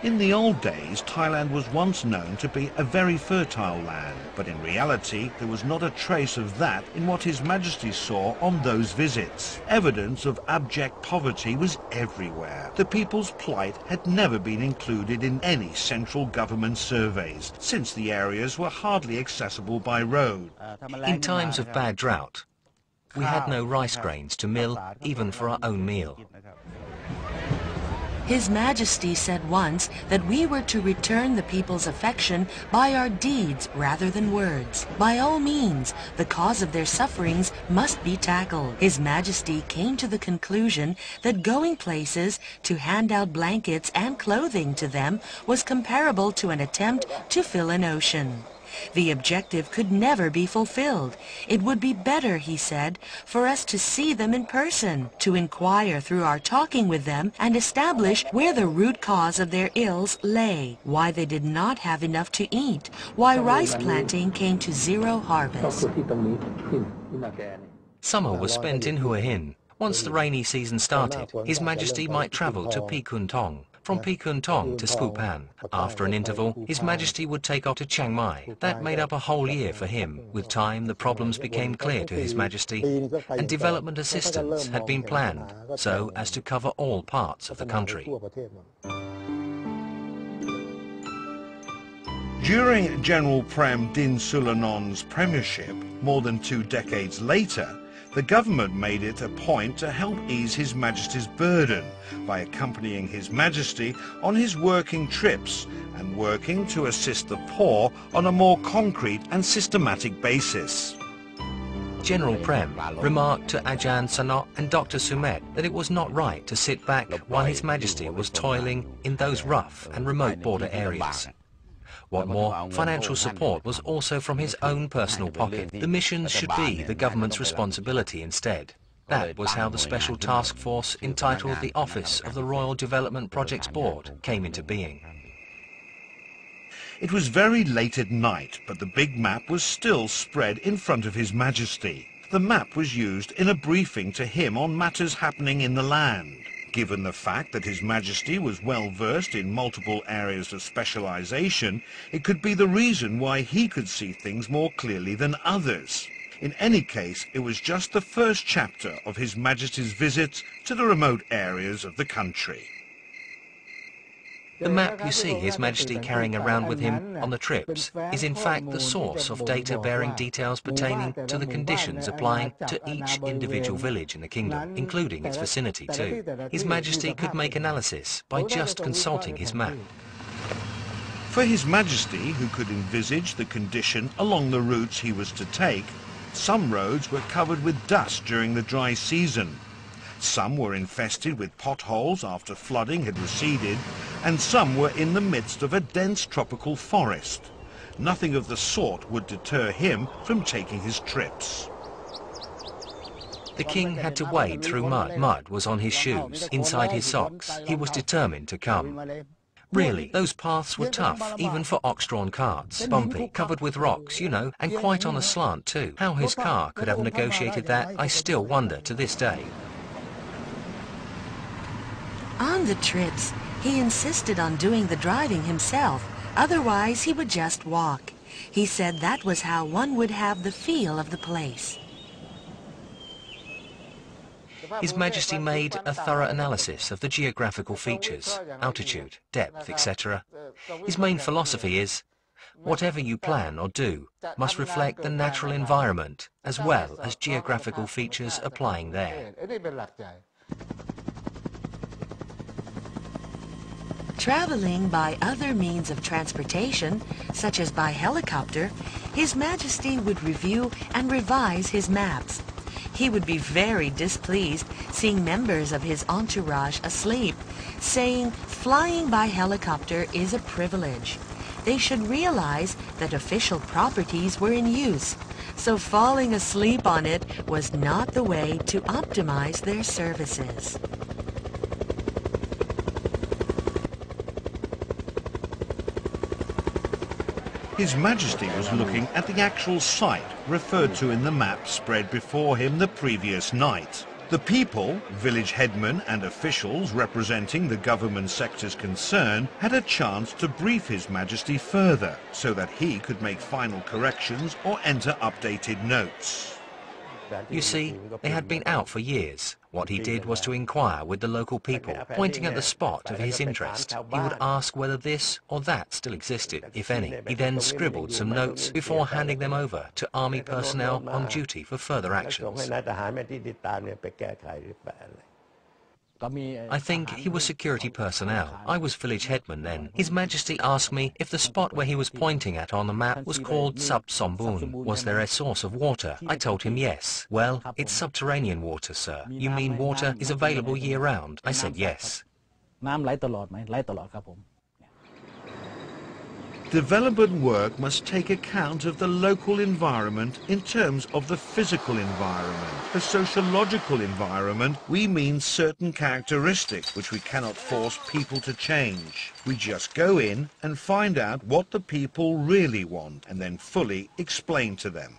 In the old days, Thailand was once known to be a very fertile land, but in reality there was not a trace of that in what His Majesty saw on those visits. Evidence of abject poverty was everywhere. The people's plight had never been included in any central government surveys, since the areas were hardly accessible by road. In times of bad drought, we had no rice grains to mill even for our own meal. His Majesty said once that we were to return the people's affection by our deeds rather than words. By all means, the cause of their sufferings must be tackled. His Majesty came to the conclusion that going places to hand out blankets and clothing to them was comparable to an attempt to fill an ocean. The objective could never be fulfilled. It would be better, he said, for us to see them in person, to inquire through our talking with them and establish where the root cause of their ills lay, why they did not have enough to eat, why rice planting came to zero harvest. Summer was spent in Hua Hin. Once the rainy season started, His Majesty might travel to Pi Kun Thong. From Pi Kun Thong to Phupan. After an interval, His Majesty would take off to Chiang Mai. That made up a whole year for him. With time, the problems became clear to His Majesty, and development assistance had been planned so as to cover all parts of the country. During General Prem Din Sulanon's premiership, more than 2 decades later, the government made it a point to help ease His Majesty's burden by accompanying His Majesty on his working trips and working to assist the poor on a more concrete and systematic basis. General Prem remarked to Ajahn Sanot and Dr. Sumet that it was not right to sit back while His Majesty was toiling in those rough and remote border areas. What more, financial support was also from his own personal pocket. The missions should be the government's responsibility instead. That was how the special task force entitled the Office of the Royal Development Projects Board came into being. It was very late at night, but the big map was still spread in front of His Majesty. The map was used in a briefing to him on matters happening in the land. Given the fact that His Majesty was well versed in multiple areas of specialization, it could be the reason why he could see things more clearly than others. In any case, it was just the first chapter of His Majesty's visits to the remote areas of the country. The map you see His Majesty carrying around with him on the trips is in fact the source of data bearing details pertaining to the conditions applying to each individual village in the kingdom, including its vicinity too. His Majesty could make analysis by just consulting his map. For His Majesty, who could envisage the condition along the routes he was to take, some roads were covered with dust during the dry season. Some were infested with potholes after flooding had receded, and some were in the midst of a dense tropical forest. Nothing of the sort would deter him from taking his trips. The king had to wade through mud. Mud was on his shoes, inside his socks. He was determined to come. Really, those paths were tough, even for ox-drawn carts. Bumpy, covered with rocks, you know, and quite on a slant too. How his car could have negotiated that, I still wonder to this day. On the trips, he insisted on doing the driving himself, otherwise he would just walk. He said that was how one would have the feel of the place. His Majesty made a thorough analysis of the geographical features, altitude, depth, etc. His main philosophy is, whatever you plan or do must reflect the natural environment as well as geographical features applying there. Traveling by other means of transportation, such as by helicopter, His Majesty would review and revise his maps. He would be very displeased seeing members of his entourage asleep, saying flying by helicopter is a privilege. They should realize that official properties were in use, so falling asleep on it was not the way to optimize their services. His Majesty was looking at the actual site referred to in the map spread before him the previous night. The people, village headmen and officials representing the government sectors concerned had a chance to brief His Majesty further so that he could make final corrections or enter updated notes. You see, they had been out for years. What he did was to inquire with the local people, pointing at the spot of his interest. He would ask whether this or that still existed, if any. He then scribbled some notes before handing them over to army personnel on duty for further actions. I think he was security personnel. I was village headman then. His Majesty asked me if the spot where he was pointing at on the map was called Sub Sombun. Was there a source of water? I told him yes. Well, it's subterranean water, sir. You mean water is available year-round? I said yes. Development work must take account of the local environment in terms of the physical environment. The sociological environment, we mean certain characteristics which we cannot force people to change. We just go in and find out what the people really want and then fully explain to them.